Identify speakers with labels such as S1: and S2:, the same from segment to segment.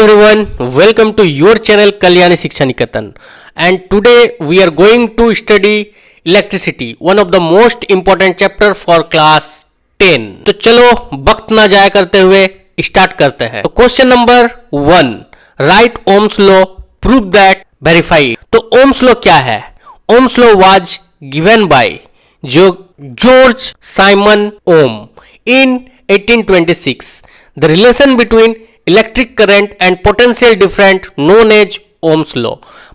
S1: everyone, welcome to your channel Kalyani Shiksha Niketan, and today we are going to study electricity, one of the most important chapter for class 10। तो चलो वक्त ना जाया करते हुए start करते हैं। तो question number 1, write Ohm's law, prove that, verify. तो ओम्स लॉ क्या है? Ohm's law was given by George Simon Ohm in 1826। The relation between electric current and potential different known as Ohm's law.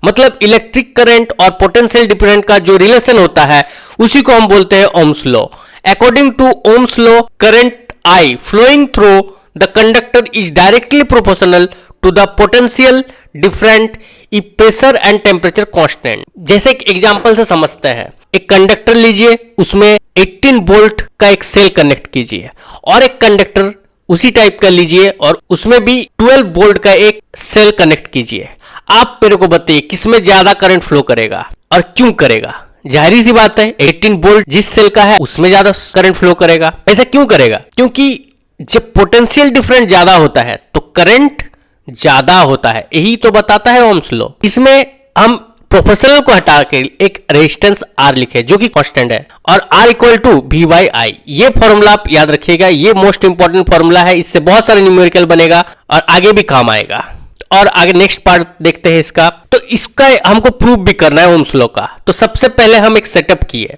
S1: मतलब electric current और potential different का जो relation होता है उसी को हम बोलते हैं Ohm's law. According to Ohm's law, current I flowing through the conductor is directly proportional to the potential different if pressure and temperature constant. जैसे एक एग्जांपल से समझते हैं, एक कंडक्टर लीजिए, उसमें 18 वोल्ट का एक सेल कनेक्ट कीजिए, और एक कंडक्टर उसी टाइप का लीजिए और उसमें भी 12 वोल्ट का एक सेल कनेक्ट कीजिए। आप मेरे को बताइए किसमें ज्यादा करंट फ्लो करेगा और क्यों करेगा? जाहिर सी बात है 18 वोल्ट जिस सेल का है उसमें ज्यादा करंट फ्लो करेगा। ऐसा क्यों करेगा? क्योंकि जब पोटेंशियल डिफरेंस ज्यादा होता है तो करंट ज्यादा होता है, यही तो बताता है ओम्स लॉ। इसमें हम प्रोपोर्शनल को हटा के एक रेजिस्टेंस R लिखे जो कि कांस्टेंट है, और R equal to V by I. ये फॉर्मूला आप याद रखिएगा, ये मोस्ट इंपॉर्टेंट फॉर्मूला है, इससे बहुत सारे न्यूमेरिकल बनेगा और आगे भी काम आएगा। और आगे नेक्स्ट पार्ट देखते हैं इसका। तो इसका हमको प्रूव भी करना है ओम्स लॉ का। तो सबसे पहले हम एक सेटअप किए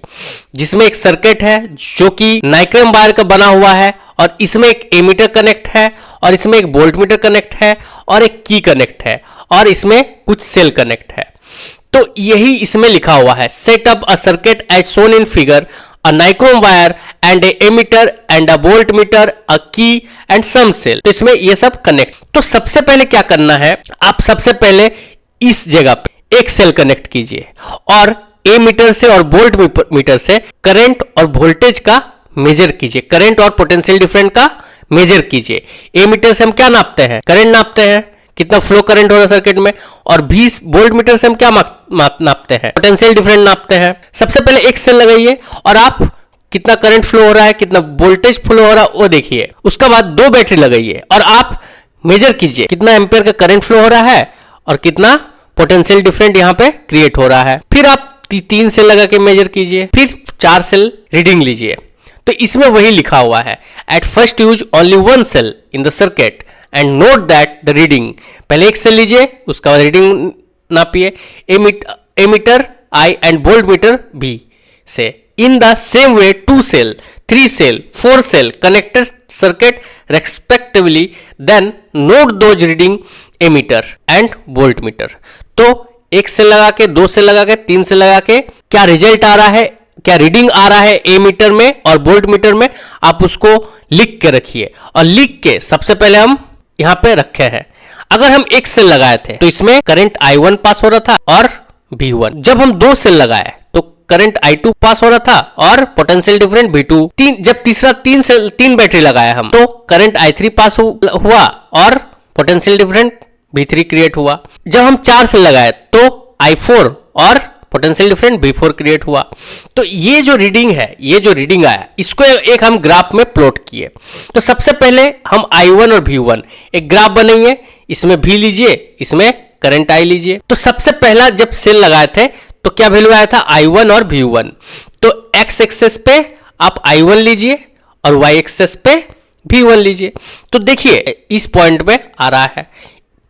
S1: जिसमें एक सर्किट है जो कि नाइक्रोम वायर का बना हुआ है, और इसमें एक एमीटर कनेक्ट है, और इसमें एक वोल्टमीटर कनेक्ट है, और एक की कनेक्ट है, और इसमें कुछ सेल कनेक्ट है। तो यही इसमें लिखा हुआ है, set up a circuit as shown in figure, a nichrome wire and a ammeter and a voltmeter, a key and some cell. तो इसमें ये सब कनेक्ट। तो सबसे पहले क्या करना है, आप सबसे पहले इस जगह पे एक सेल कनेक्ट कीजिए और एमीटर से और वोल्ट मीटर से करंट और वोल्टेज का मेजर कीजिए, करंट और पोटेंशियल डिफरेंस का मेजर कीजिए। एमीटर से हम क्या नापते हैं? करंट नापते हैं, कितना फ्लो करंट हो रहा है सर्किट में, और 20 वोल्ट मीटर से हम क्या नापते हैं? पोटेंशियल डिफरेंस नापते हैं। सबसे पहले एक सेल लगाइए और आप कितना करंट फ्लो हो रहा है, कितना वोल्टेज फ्लो हो रहा है वो देखिए। उसके बाद 2 बैटरी लगाइए और आप मेजर कीजिए कितना एम्पियर का करंट फ्लो हो रहा है और कितना पोटेंशियल डिफरेंस यहां पे क्रिएट हो रहा है। फिर आप 3 सेल लगा के मेजर कीजिए, फिर 4 सेल रीडिंग लीजिए। तो इसमें वही लिखा हुआ है, at first use only 1 cell in the circuit and note that the reading. पहले एक सेल लीजिए, उसका बाद रीडिंग नापिए, ammeter I and voltmeter B से। In the same way 2 cell, 3 cell, 4 cell connected circuit respectively, then note those reading ammeter and voltmeter. तो एक cell लगा के, 2 सेल लगा के, 3 सेल लगा के क्या रिजल्ट आ रहा है, क्या रीडिंग आ रहा है एमीटर में और वोल्टमीटर में, आप उसको लिख के रखिए। और लिख के सबसे पहले हम यहां पे रखे हैं। अगर हम एक सेल लगाए थे तो इसमें करंट I1 पास हो रहा था और V1। जब हम 2 सेल लगाए तो करंट I2 पास हो रहा था और पोटेंशियल डिफरेंस V2। जब तीसरा 3 बैटरी लगाया हम तो करंट I3 पास हुआ और पोटेंशियल डिफरेंस V3 क्रिएट हुआ। जब हम 4 सेल लगाए तो I4 और पोटेंशियल डिफरेंस V4 क्रिएट हुआ। तो ये जो रीडिंग है, ये जो रीडिंग आया, इसको एक हम ग्राफ में प्लॉट किए। तो सबसे पहले हम I1 और V1 एक ग्राफ बनाइए, इसमें V लीजिए, इसमें करंट I लीजिए। तो सबसे पहला जब सेल लगाए थे तो क्या वैल्यू आया था? I1 और V1। तो x एक्सेस पे आप I1 लीजिए और y एक्सेस पे V1 लीजिए। तो देखिए इस पॉइंट पे आ रहा है,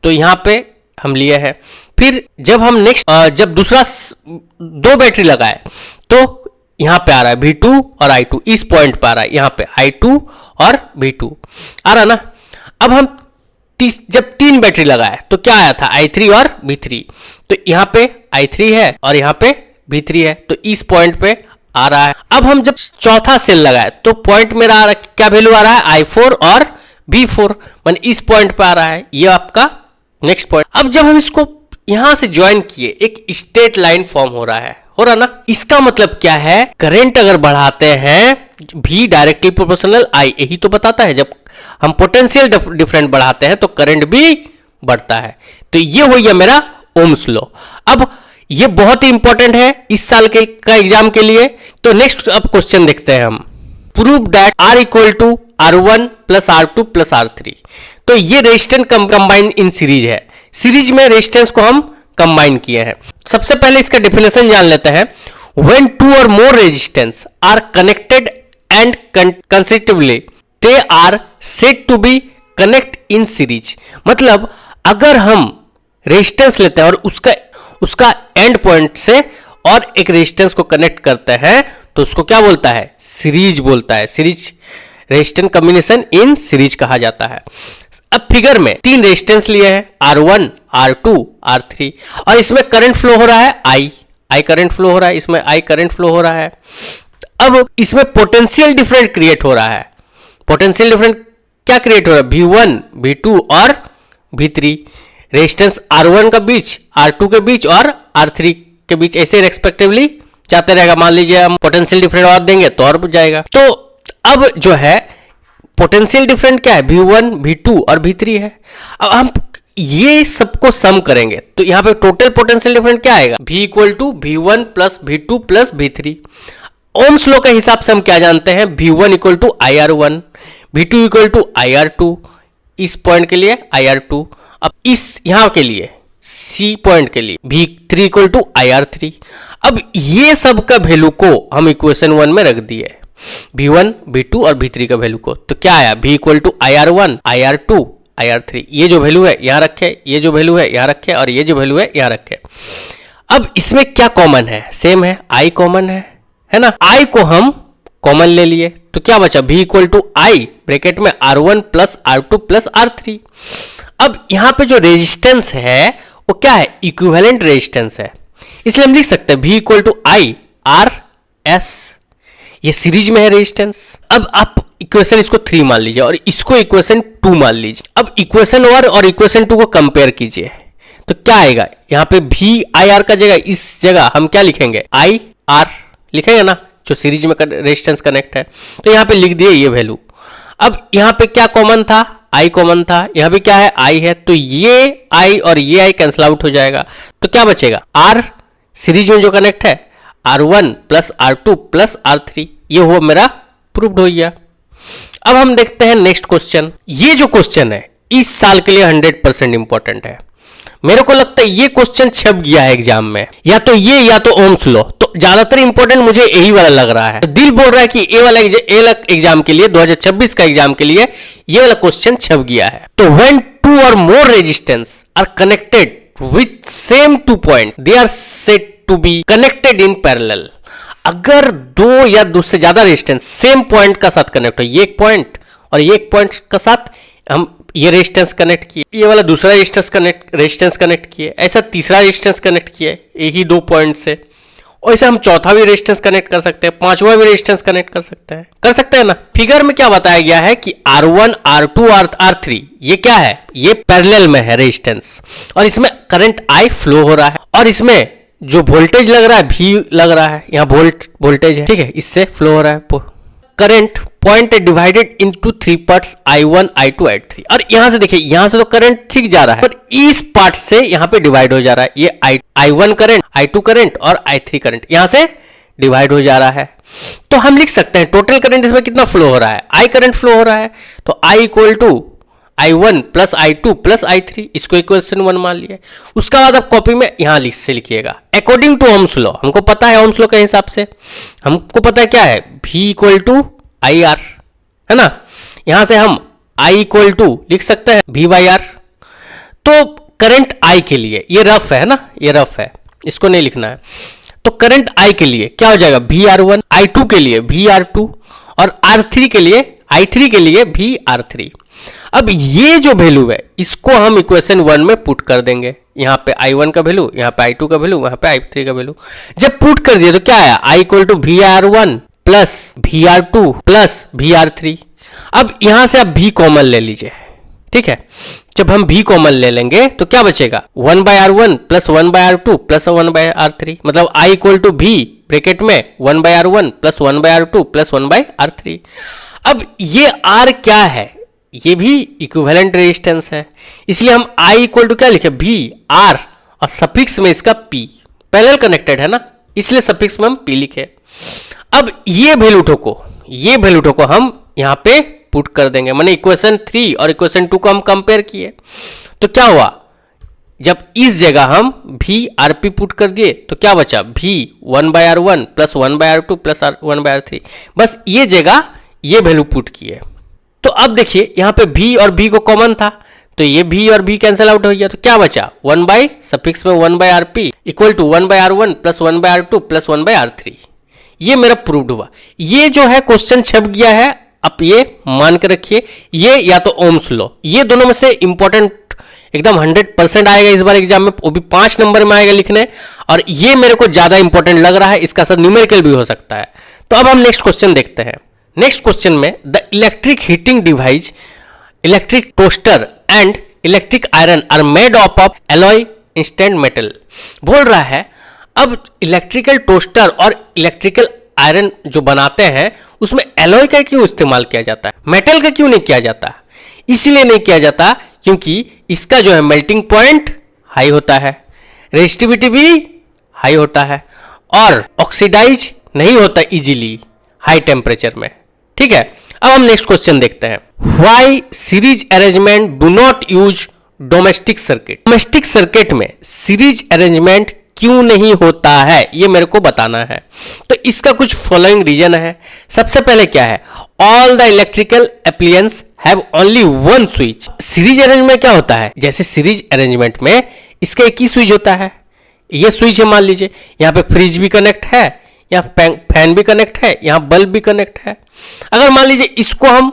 S1: तो यहां पे हम लिए हैं। फिर जब हम जब दूसरा 2 बैटरी लगाए तो यहां पे आ रहा है V2 और I2, इस पॉइंट पे आ रहा है, यहां पे I2 और V2 आ रहा ना। अब हम जब 3 बैटरी लगाए तो क्या आया था? I3 और V3। तो यहां पे I3 है और यहां पे V3 है, तो इस पॉइंट पे आ रहा है। अब हम जब चौथा सेल लगाए तो पॉइंट मेरा आ रहा है, क्या वैल्यू आ रहा है? I4 और V4, मान इस पॉइंट पे आ रहा है, ये आपका नेक्स्ट पॉइंट। अब जब हम इसको यहां से ज्वाइन किए, एक स्ट्रेट लाइन फॉर्म हो रहा ना। इसका मतलब क्या है? करंट अगर बढ़ाते हैं V डायरेक्टली प्रोपोर्शनल I, यही तो बताता है। जब हम पोटेंशियल डिफरेंस बढ़ाते हैं तो करंट भी बढ़ता है। तो ये हो गया मेरा ओम्स लॉ। अब ये बहुत ही इंपॉर्टेंट है इस साल का एग्जाम के लिए। तो नेक्स्ट अब क्वेश्चन देखते हैं हम। Prove that R equal to R1 plus R2 plus R3। तो ये रेजिस्टेंस कंबाइन इन सीरीज है, सीरीज में रेजिस्टेंस को हम कंबाइन किए हैं। सबसे पहले इसका डेफिनेशन जान लेते हैं। व्हेन टू और more resistance are connected and consecutively they are said to be connect in series. मतलब अगर हम रेजिस्टेंस लेते हैं और उसका एंड पॉइंट से और एक रेजिस्टेंस को कनेक्ट करते हैं तो उसको क्या बोलता है? सीरीज बोलता है। Series resistance combination in series कहा जाता है। अब फिगर में 3 रेजिस्टेंस लिए हैं, R1, R2, R3, और इसमें करंट फ्लो हो रहा है I करंट फ्लो हो रहा है, इसमें I करंट फ्लो हो रहा है। अब इसमें पोटेंशियल डिफरेंस क्रिएट हो रहा है। पोटेंशियल डिफरेंस क्या क्रिएट हो रहा है? V1, V2 और V3 रेजिस्टेंस R1 के बीच, R2 के बीच और R3 के बीच, ऐसे रेस्पेक्टिवली जाते रहेगा। मान लीजिए हम पोटेंशियल डिफरेंस और देंगे तो और जाएगा। तो अब जो है पोटेंशियल डिफरेंस क्या है? V1, V2 और V3 है। अब हम ये सबको सम करेंगे तो यहां पे टोटल पोटेंशियल डिफरेंस क्या आएगा? V equal to V1 plus V2 plus V3। Ohm's law के हिसाब से हम क्या जानते हैं? V1 equal to IR1, V2 equal to IR2, इस पॉइंट के लिए IR2। अब इस यहां के लिए C पॉइंट के लिए V3 इक्वल टू IR3। अब ये सब का वैल्यू को हम इक्वेशन 1 में रख दिए, V1, V2 और V3 का वैल्यू को। तो क्या आया? V equal to IR1, IR2, IR3। ये जो वैल्यू है यहां रखे, ये जो वैल्यू है यहां रखे और ये जो वैल्यू है यहां रखे। अब इसमें क्या कॉमन है? सेम है, I कॉमन है ना। I को हम कॉमन ले लिए तो क्या बचा? V equal to I bracket में R1 plus R2 plus R3। अब यहां पे जो रेजिस्टेंस है वो क्या है? इक्विवेलेंट रेजिस्टेंस है, इसलिए हम लिख सकते हैं V equal to I R S। ये सीरीज में है रेजिस्टेंस। अब आप इक्वेशन इसको 3 मान लीजिए और इसको इक्वेशन 2 मान लीजिए। अब इक्वेशन 1 और इक्वेशन 2 को कंपेयर कीजिए तो क्या आएगा? यहाँ पे V I R का जगह, इस जगह हम क्या लिखेंगे? I R लिखेंगे ना, जो सीरीज में रेजिस्टेंस कनेक्ट है। तो यहाँ पे लिख दिए ये वैल्यू। अब यहाँ पे क्या कॉमन था? I कॉमन था। यहाँ पे क्या है? I है, तो ये I और ये I कैंसिल आउट हो जाएगा। तो क्या बचेगा? R सीरीज में जो कनेक्ट है R1 plus R2 plus R3। ये हुआ मेरा प्रूव्ड हो गया। अब हम देखते हैं नेक्स्ट क्वेश्चन। ये जो क्वेश्चन है इस साल के लिए 100% इंपॉर्टेंट है। मेरे को लगता है ये क्वेश्चन छप गया है एग्जाम में, या तो ये या तो ओम्स लॉ। तो ज्यादातर इंपॉर्टेंट मुझे यही वाला लग रहा है। दिल बोल रहा है कि ए वाला एग्जाम के लिए 2026 का एग्जाम के लिए ये वाला क्वेश्चन छप गया है। तो व्हेन टू और more resistance are connected with same 2 point they are said to be connected in parallel. अगर 2 या 2 से ज्यादा रेजिस्टेंस सेम पॉइंट का साथ कनेक्ट हो, ये एक पॉइंट और ये एक पॉइंट का साथ हम ये रेजिस्टेंस कनेक्ट किए, ये वाला दूसरा रेजिस्टेंस कनेक्ट किए, ऐसा तीसरा रेजिस्टेंस कनेक्ट किए यही 2 पॉइंट से, और ऐसे हम चौथा भी रेजिस्टेंस कनेक्ट कर सकते हैं, 5वां भी रेजिस्टेंस कनेक्ट कर सकते हैं ना। फिगर में क्या बताया गया है कि R1, R2 और R3 ये क्या है? ये पैरेलल में है रेजिस्टेंस, और इसमें करंट I फ्लो हो रहा है, और इसमें जो वोल्टेज लग रहा है V लग रहा है, यहाँ वोल्टेज है, ठीक है, इससे फ्लो हो रहा है। Current point divided into 3 parts I1, I2, I3। और यहां से देखिए, यहां से तो करंट ठीक जा रहा है, पर इस पार्ट से यहां पे डिवाइड हो जा रहा है। ये I1 करंट, I2 करंट और I3 करंट यहां से डिवाइड हो जा रहा है। तो हम लिख सकते हैं टोटल करंट इसमें कितना फ्लो हो रहा है? I करंट फ्लो हो रहा है, तो I equal to I1 plus I2 plus I3, इसको इक्वेशन 1 मान लिया। उसका बाद आप कॉपी में यहां से लिखिएगा अकॉर्डिंग टू ओम्स लॉ। हमको पता है ओम्स लॉ के हिसाब से, हमको पता है क्या है? V इक्वल टू IR, है ना। यहां से हम I इक्वल टू लिख सकते हैं V बाई R। तो करंट I के लिए, ये रफ है ना, ये रफ है, इसको नहीं लिखना है। तो करंट I के लिए क्या हो जाएगा? VR1, I2 के लिए VR2 और R3 के लिए, I3 के लिए VR3। अब ये जो वैल्यू है इसको हम इक्वेशन 1 में पुट कर देंगे। यहाँ पे I1 का वैल्यू, यहाँ पे I2 का वैल्यू, वहां पे I3 का वैल्यू। जब पुट कर दिया तो क्या आया? I equal to VR1 plus VR2 plus VR3। अब यहां से आप V कॉमन ले लीजिए, ठीक है। जब हम V कॉमन ले लेंगे तो क्या बचेगा? 1 by R1 plus 1 by R2 plus 1 by R3। मतलब I equal to V bracket में 1 by R1 plus 1 by R2 plus 1 by R3। अब ये R क्या है? ये भी इक्विवेलेंट रेजिस्टेंस है, इसलिए हम I इक्वल टू क्या लिखे? V R और सफिक्स में इसका P, पैरेलल कनेक्टेड है ना, इसलिए सफिक्स में हम P लिखे। अब ये वैल्यू को हम यहाँ पे पुट कर देंगे, माने इक्वेशन 3 और इक्वेशन 2 को हम कंपेयर किए तो क्या हुआ, जब इस जगह हम भी आर पी पुट कर दिए तो क्या बचा, भी 1/r1 plus 1/r2 plus 1/r3, बस ये जगह ये वैल्यू पुट किए। तो अब देखिए यहाँ पे भी और भी को कॉमन था तो ये भी और भी कैंसिल आउट हो गया, तो क्या बचा 1 बाई सफिक्स में 1/rp equal to 1/r1 plus 1/r2 plus 1/r3। ये मेरा प्रूव्ड हुआ। ये जो है क्वेश्चन छप गया है, अब ये मान के रखिए, ये या तो ओम्स लॉ, ये दोनों में से इंपॉर्टेंट एकदम 100% आएगा इस बार एग्जाम में, वो भी 5 नंबर में आएगा लिखने, और ये मेरे को ज्यादा इंपॉर्टेंट लग रहा है, इसका साथ न्यूमेरिकल भी हो सकता है। तो अब हम नेक्स्ट क्वेश्चन देखते हैं। नेक्स्ट क्वेश्चन में the electric heating device, electric toaster and electric iron are made of alloy instant metal. बोल रहा है अब इलेक्ट्रिकल टोस्टर और इलेक्ट्रिकल आयरन जो बनाते हैं उसमें एलॉय का क्यों इस्तेमाल किया जाता है, मेटल का क्यों नहीं किया जाता? इसलिए नहीं किया जाता क्योंकि इसका जो है मेल्टिंग पॉइंट हाई होता है, रेजिस्टिविटी भी हाई होता है, और ऑक्सीडाइज नहीं होता इजीली हाई टेम्परेचर में। ठीक है, अब हम नेक्स्ट क्वेश्चन देखते हैं। Why series arrangement do not use domestic circuit. Domestic circuit में सीरीज अरेंजमेंट क्यों नहीं होता है, ये मेरे को बताना है। तो इसका कुछ फॉलोइंग रीजन है। सबसे पहले क्या है, all the electrical appliances have only one switch. Series arrangement क्या होता है, जैसे सीरीज अरेंजमेंट में इसका एक ही स्विच होता है, ये स्विच है, मान लीजिए यहाँ पे फ्रिज भी कनेक्ट है, यहाँ फैन भी कनेक्ट है, यहाँ बल्ब भी कनेक्ट है। अगर मान लीजिए इसको हम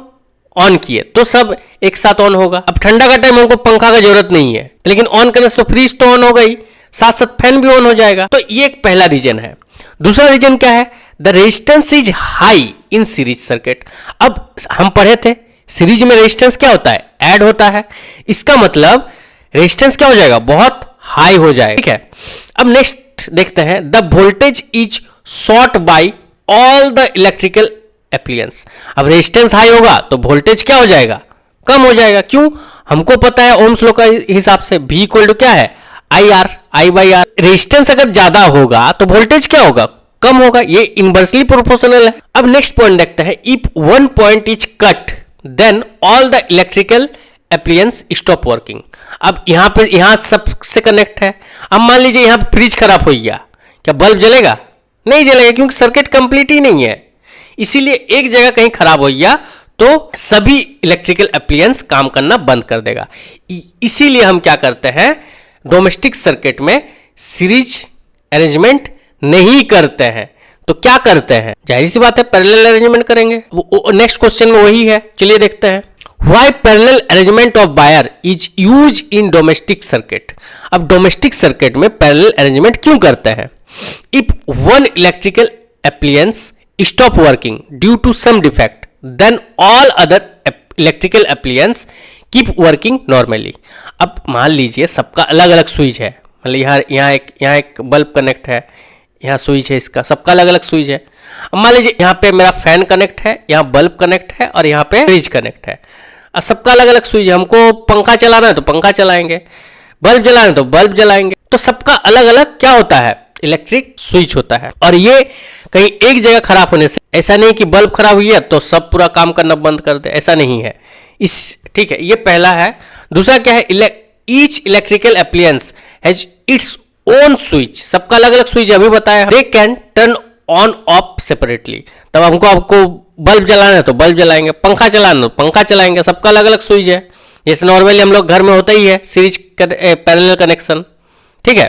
S1: ऑन किए तो सब एक साथ ऑन होगा। अब ठंडा का टाइम हमको पंखा का जरूरत नहीं है, लेकिन ऑन करने से तो फ्रिज तो ऑन हो गई, साथ साथ फैन भी ऑन हो जाएगा। तो ये एक पहला रीजन है। दूसरा रीजन क्या है, the resistance is high in series circuit. अब हम पढ़े थे सीरीज में रेजिस्टेंस क्या होता है, ऐड होता है, इसका मतलब रेजिस्टेंस क्या हो जाएगा, बहुत हाई हो जाएगा। ठीक है, अब नेक्स्ट देखते हैं, the voltage is short by all the electrical appliances. अब रेजिस्टेंस हाई होगा तो वोल्टेज क्या हो जाएगा, कम हो जाएगा। क्यों, हमको पता है ओम्स लॉ का हिसाब से V इक्वल टू क्या है, IR, I/R। रेजिस्टेंस अगर ज्यादा होगा तो वोल्टेज क्या होगा, कम होगा, ये इनवर्सली प्रोपोर्शनल है। अब नेक्स्ट पॉइंट देखते हैं, if one point is cut then all the electrical appliances stop working. अब यहां पे यहां सबसे कनेक्ट है। अब मान लीजिए यहां फ्रिज खराब हो गया, क्या बल्ब जलेगा, नहीं जलेगा, क्योंकि सर्किट कंप्लीट ही नहीं है। इसीलिए एक जगह कहीं खराब हो गया तो सभी इलेक्ट्रिकल एप्लियंस काम करना बंद कर देगा। इसीलिए हम क्या करते हैं, डोमेस्टिक सर्किट में सीरीज अरेंजमेंट नहीं करते हैं। तो क्या करते हैं, जाहिर सी बात है पैरेलल अरेंजमेंट करेंगे। नेक्स्ट क्वेश्चन में वही है, चलिए देखते हैं। Why parallel arrangement of wire is used in domestic circuit? अब डोमेस्टिक सर्किट में पैरेलल अरेंजमेंट क्यों करते हैं? If one electrical appliance stop working due to some defect, then all other electrical appliance keep working normally. अब मान लीजिए सबका अलग अलग स्विच है, मतलब यहाँ एक बल्ब कनेक्ट है, यहाँ स्विच है इसका, सबका अलग अलग स्विच है। अब मान लीजिए यहाँ पे मेरा फैन कनेक्ट है, यहाँ बल्ब कनेक्ट है, और यहाँ पे फ्रिज कनेक्ट है। अब सबका अलग अलग स्विच है, हमको पंखा चलाना है तो पंखा चलाएंगे, बल्ब जलाना है तो बल्ब जलाएंगे। तो सबका अलग अलग क्या होता है, इलेक्ट्रिक स्विच होता है। और ये कहीं एक जगह खराब होने से, ऐसा नहीं कि बल्ब खराब हुई है तो सब पूरा काम करना बंद कर दे, ऐसा नहीं है। ठीक है, ये पहला है। दूसरा क्या है, each electrical appliances has its own switch. सबका अलग अलग स्विच अभी बताया, they can turn on off separately. तब आपको बल्ब जलाना है तो बल्ब जलाएंगे, पंखा चलाना तो पंखा चलाएंगे, सबका अलग अलग स्विच है। जैसे नॉर्मली हम लोग घर में होता ही है सीरीज पैरेलल कनेक्शन। ठीक है,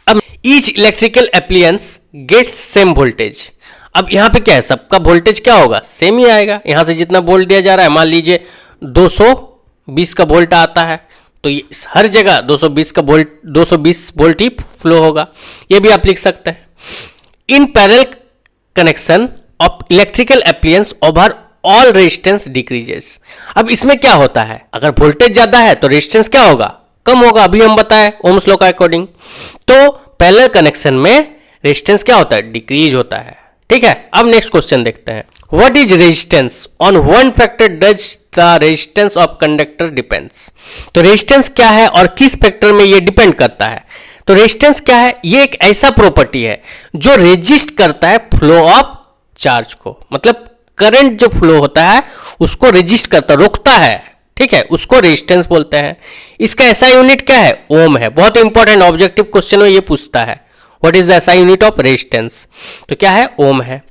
S1: अब each electrical appliances gets same voltage. अब यहाँ पे क्या है, सबका वोल्टेज क्या होगा, सेम ही आएगा। यहाँ से जितना वोल्ट दिया जा रहा है, मान लीजिए 220 का वोल्ट आता है, तो ये हर जगह 220 वोल्ट ही फ्लो होगा। ये भी आप लिख सकते हैं। In parallel connection of electrical appliances over all resistance decreases. अब इसमें क्या होता है, अगर वोल्टेज ज्यादा है तो रेजिस्टेंस क्या होगा, कम होगा। अभी हम बताएं ओम्स लॉ का अकॉर्डिंग। तो पैरेलल कनेक्शन में रेजिस्टेंस क्या होता है, डिक्रीज होता है। ठीक है, अब नेक्स्ट क्वेश्चन देखते हैं। What is resistance, on one factor does the resistance of conductor depends. तो रेजिस्टेंस क्या है और किस फैक्टर में ये डिपेंड करता है। तो रेजिस्टेंस क्या है, ये एक ऐसा प्रॉपर्टी है जो रेजिस्ट करता है फ्लो ऑफ चार्ज को। मतलब करंट जो फ्लो होता है उसको रेजिस्ट करता, रोकता है, ठीक है, उसको रेजिस्टेंस बोलते हैं। इसका एसआई यूनिट क्या है? ओम है। बहुत इंपॉर्टेंट ऑब्जेक्टिव क्वेश्चन में ये पूछता है, what is the SI unit of resistance? तो क्या है? ओम है।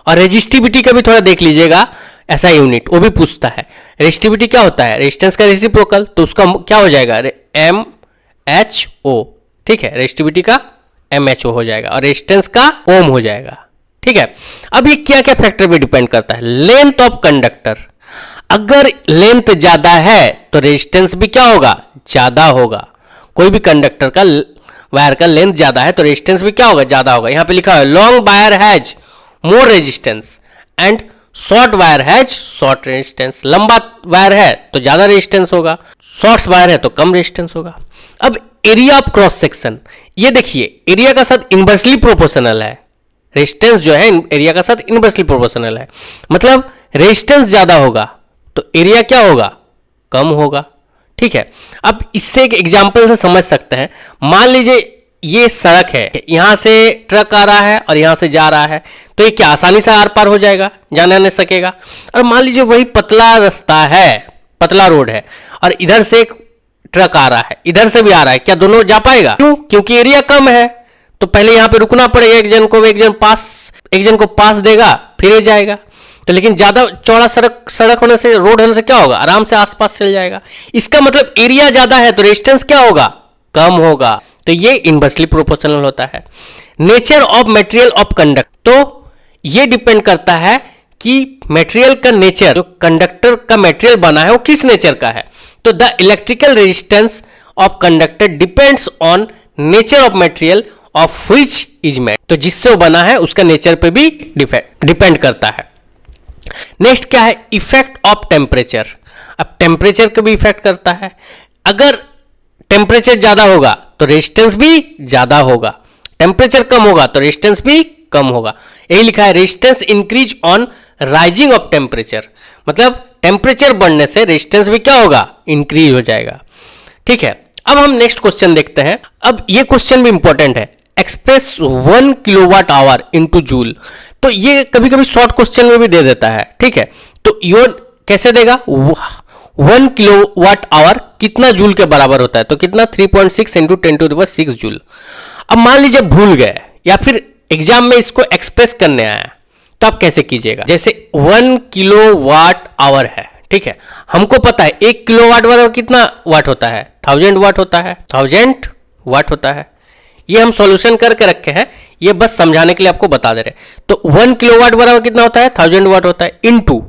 S1: और रेजिस्टिविटी का भी थोड़ा देख लीजिएगा, एसआई यूनिट वो भी पूछता है। रेजिस्टिविटी क्या होता है? रेजिस्टेंस का रेसिप्रोकल, तो उसका क्या हो जाएगा? एम एच ओ, ठीक है, रेजिस्टिविटी का एम एच ओ हो जाएगा और रेजिस्टेंस का ओम हो जाएगा, ठीक है। अब ये क्या क्या फैक्टर पे डिपेंड करता है? लेंथ ऑफ कंडक्टर, अगर लेंथ ज्यादा है तो रेजिस्टेंस भी क्या होगा? ज्यादा होगा। कोई भी कंडक्टर का वायर का लेंथ ज्यादा है तो रेजिस्टेंस भी क्या होगा? ज्यादा होगा। यहां पे लिखा है long wire has more resistance and short wire has short resistance. लंबा वायर है तो ज्यादा रेजिस्टेंस होगा, शॉर्ट वायर है तो कम रेजिस्टेंस होगा। अब एरिया ऑफ क्रॉस सेक्शन, ये देखिए एरिया का साथ इनवर्सली प्रोपोर्शनल है। रेजिस्टेंस जो है एरिया का साथ इनवर्सली प्रोपोर्शनल है, मतलब रेजिस्टेंस ज्यादा होगा तो एरिया क्या होगा? कम होगा, ठीक है। अब इससे एक एग्जांपल से समझ सकते हैं। मान लीजिए ये सड़क है, यहां से ट्रक आ रहा है और यहां से जा रहा है, तो ये क्या आसानी से आर पार हो जाएगा, जाने नहीं सकेगा। और मान लीजिए वही पतला रास्ता है, पतला रोड है और इधर से एक ट्रक आ रहा है, इधर से भी आ रहा है, क्या दोनों जा पाएगा? क्यों? क्योंकि एरिया कम है, तो पहले यहां पे रुकना पड़ेगा, एक जन को पास देगा फिर ये जाएगा। तो लेकिन ज्यादा चौड़ा सड़क होने से, रोड होने से क्या होगा? आराम से आसपास चल जाएगा। इसका मतलब एरिया ज्यादा है तो रेजिस्टेंस क्या होगा? कम होगा। तो ये इनवर्सली प्रोपोर्शनल होता है। Nature of material of conduct, तो ये डिपेंड करता है कि मटेरियल का नेचर, जो कंडक्टर का मटेरियल बना है वो किस नेचर का है। तो the electrical resistance of conductor depends on nature of material of which is made. तो जिससे वो बना है उसका नेचर पे भी डिपेंड करता है। नेक्स्ट क्या है? Effect of temperature. अब टेम्परेचर का भी इफेक्ट करता है। अगर टेम्परेचर ज्यादा होगा तो रेजिस्टेंस भी ज्यादा होगा, टेम्परेचर कम होगा तो रेजिस्टेंस भी कम होगा। यही लिखा है resistance increase on rising of temperature, मतलब टेम्परेचर बढ़ने से रेजिस्टेंस भी क्या होगा? इंक्रीज हो जाएगा, ठीक है। अब हम नेक्स्ट क्वेश्चन देखते हैं। अब ये क्वेश्चन भी इंपॉर्टेंट है, express 1 kilowatt hour into joule. तो ये कभी कभी शॉर्ट क्वेश्चन में भी दे देता है, ठीक है। तो ये कैसे देगा? 1 किलोवाट आवर कितना जूल के बराबर होता है? तो कितना? 3.6 इंटू 10⁶ जूल। अब मान लीजिए भूल गए या फिर एग्जाम में इसको एक्सप्रेस करने आया, तो आप कैसे कीजिएगा? जैसे 1 किलोवाट आवर है, ठीक है, हमको पता है 1 किलोवाट बराबर कितना वाट होता है? 1000 वाट होता है, 1000 वाट होता है। ये हम सॉल्यूशन करके रखे हैं, ये बस समझाने के लिए आपको बता दे रहे हैं। तो 1 किलोवाट बराबर कितना होता है? 1000 वाट होता है, इनटू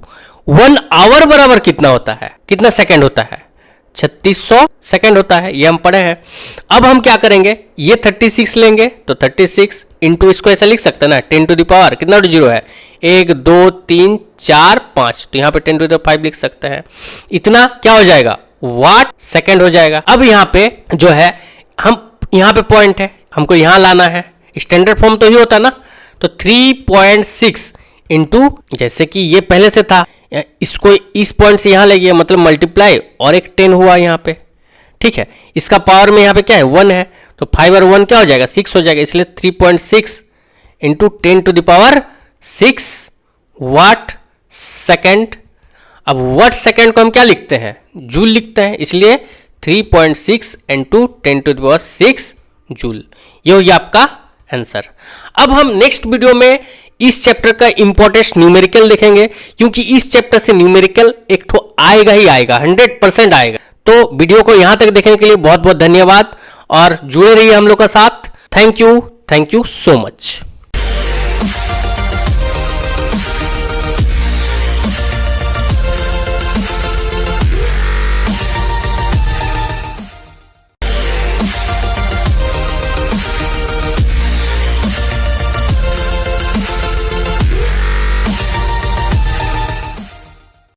S1: 1 आवर बराबर कितना होता है? कितना सेकंड होता है? 3600 सेकंड होता है, ये हम पढ़े हैं। अब हम क्या करेंगे? ये 36 लेंगे तो 36 इंटू, इसको ऐसा लिख सकते हैं ना, 10 टू द पावर कितना जीरो है? 1 2 3 4 5, तो यहाँ पे 10 टू द 5 लिख सकते हैं। इतना क्या हो जाएगा? वाट सेकंड हो जाएगा। अब यहाँ पे जो है, हम यहाँ पे पॉइंट है, हमको यहाँ लाना है, स्टैंडर्ड फॉर्म तो ही होता ना, तो 3.6 इंटू, जैसे कि ये पहले से था, इसको इस पॉइंट से यहाँ ले गया, मतलब मल्टीप्लाई और एक 10 हुआ यहाँ पे, ठीक है। इसका पावर में यहाँ पे क्या है? 1 है, तो 5 और 1 क्या हो जाएगा? 6 हो जाएगा, इसलिए 3.6 into 10 to the power 6 watt second. अब वाट सेकेंड को हम क्या लिखते हैं? जूल लिखते हैं, इसलिए 3.6 into 10 to the power 6 joule. ये हो गया आपका आंसर। अब हम नेक्स्ट वीडियो में इस चैप्टर का इंपॉर्टेंट न्यूमेरिकल देखेंगे, क्योंकि इस चैप्टर से न्यूमेरिकल एक ठो आएगा ही आएगा, 100% आएगा। तो वीडियो को यहां तक देखने के लिए बहुत बहुत धन्यवाद और जुड़े रहिए हम लोग का साथ। Thank you so much.